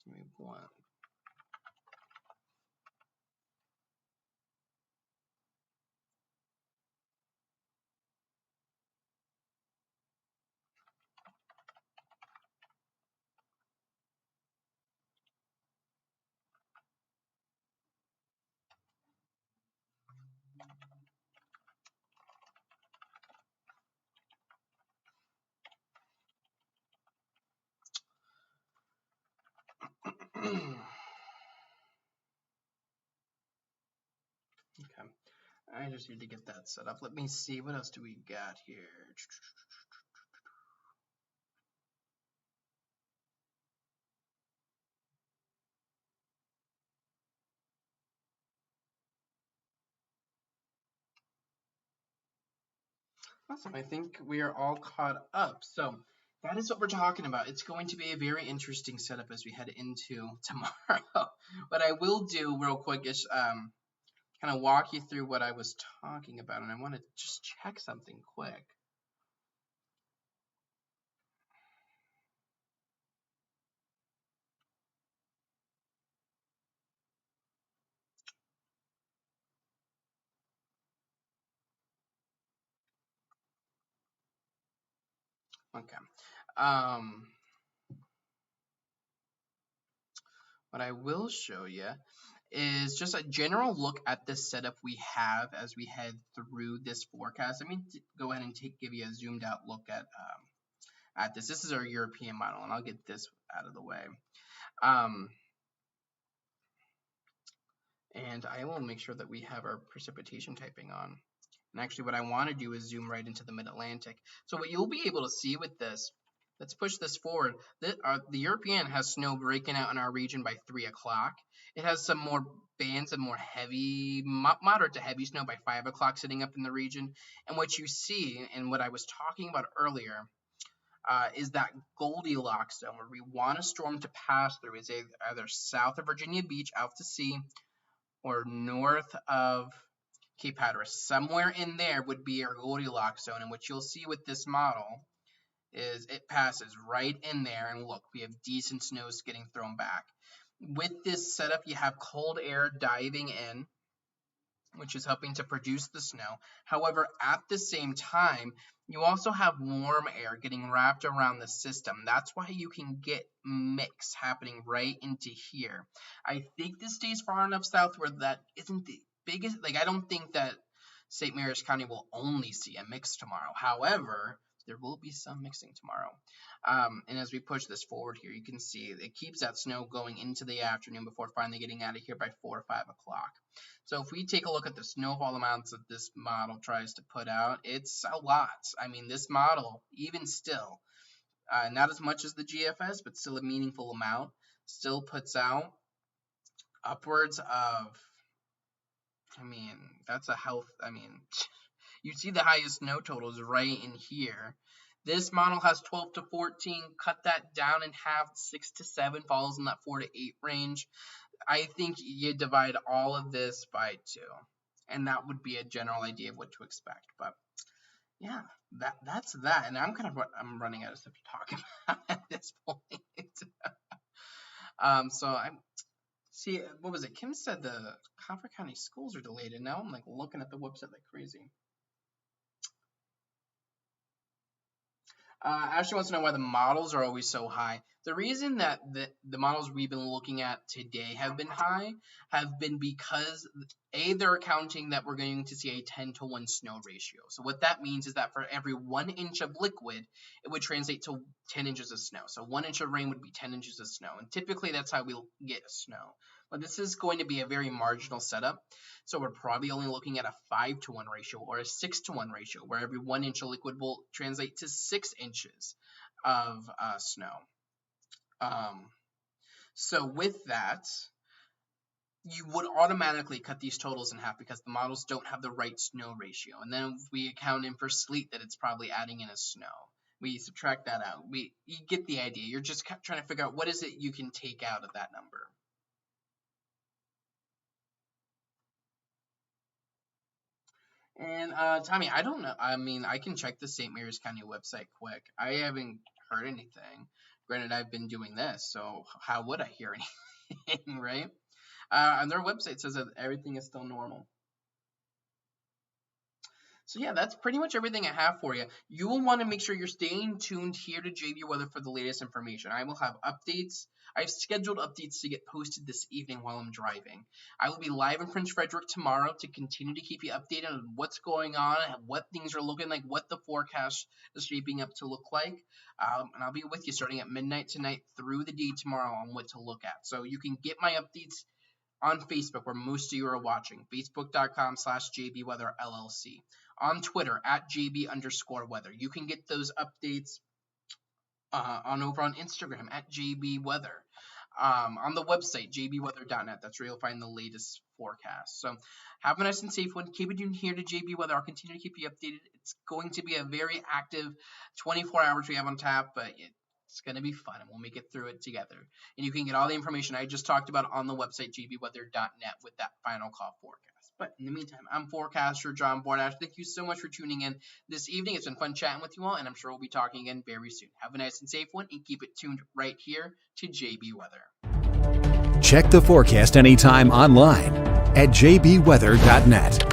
Give me one. Okay, I just need to get that set up. Let me see, what else do we got here? Awesome, I think we are all caught up. So that is what we're talking about. It's going to be a very interesting setup as we head into tomorrow. What I will do real quick is kind of walk you through what I was talking about, and I want to just check something quick. Okay. What I will show you is just a general look at the setup we have as we head through this forecast. Let me go ahead and give you a zoomed out look at this. This is our European model, and I'll get this out of the way. And I will make sure that we have our precipitation typing on. And actually what I want to do is zoom right into the mid-Atlantic. So what you'll be able to see with this, let's push this forward. The European has snow breaking out in our region by 3 o'clock. It has some more bands of more heavy, moderate to heavy snow by 5 o'clock sitting up in the region. And what you see, and what I was talking about earlier, is that Goldilocks zone where we want a storm to pass through is either south of Virginia Beach out to sea or north of Cape Hatteras. Somewhere in there would be our Goldilocks zone, and what you'll see with this model is it passes right in there, and look, we have decent snows getting thrown back. With this setup, you have cold air diving in, which is helping to produce the snow. However, at the same time, you also have warm air getting wrapped around the system. That's why you can get mix happening right into here. I think this stays far enough south where that isn't the biggest, I don't think that St. Mary's County will only see a mix tomorrow. However, there will be some mixing tomorrow. And as we push this forward here, you can see it keeps that snow going into the afternoon before finally getting out of here by 4 or 5 o'clock. So if we take a look at the snowfall amounts that this model tries to put out, it's a lot. I mean, this model, even still, not as much as the GFS, but still a meaningful amount, still puts out upwards of, that's a health, you see the highest snow totals right in here. This model has 12 to 14. Cut that down in half. 6 to 7 falls in that 4 to 8 range. I think you divide all of this by 2, and that would be a general idea of what to expect. But yeah, that's that. And I'm running out of stuff to talk about at this point. See, what was it? Kim said the Crawford County schools are delayed, and now I'm looking at the website like crazy. Ashley wants to know why the models are always so high. The reason that the models we've been looking at today have been high have been because, A, they're accounting that we're going to see a 10 to 1 snow ratio. So what that means is that for every 1 inch of liquid, it would translate to 10 inches of snow. So 1 inch of rain would be 10 inches of snow. And typically that's how we'll get snow. But this is going to be a very marginal setup. So we're probably only looking at a 5 to 1 ratio or a 6 to 1 ratio, where every 1 inch of liquid will translate to 6 inches of snow. So with that, you would automatically cut these totals in half because the models don't have the right snow ratio. And then if we account in for sleet, that it's probably adding in a snow. We subtract that out. You get the idea. You're just trying to figure out what is it you can take out of that number. And Tommy, I don't know. I can check the St. Mary's County website quick. I haven't heard anything. Granted, I've been doing this, so how would I hear anything, right? And their website says that everything is still normal. So yeah, that's pretty much everything I have for you. You will want to make sure you're staying tuned here to JB Weather for the latest information. I will have updates. I've scheduled updates to get posted this evening while I'm driving. I will be live in Prince Frederick tomorrow to continue to keep you updated on what's going on, what things are looking like, what the forecast is shaping up to look like. And I'll be with you starting at midnight tonight through the day tomorrow on what to look at. So you can get my updates on Facebook, where most of you are watching, facebook.com/JBWeatherLLC. On Twitter, @JB_weather. You can get those updates over on Instagram, @JBWeather. On the website, jbweather.net. That's where you'll find the latest forecast. So have a nice and safe one. Keep it tuned here to JB Weather. I'll continue to keep you updated. It's going to be a very active 24 hours we have on tap, but it's going to be fun, and we'll make it through it together. And you can get all the information I just talked about on the website, jbweather.net, with that final call forecast. But in the meantime, I'm forecaster John Bordash. Thank you so much for tuning in this evening. It's been fun chatting with you all, and I'm sure we'll be talking again very soon. Have a nice and safe one, and keep it tuned right here to JB Weather. Check the forecast anytime online at jbweather.net.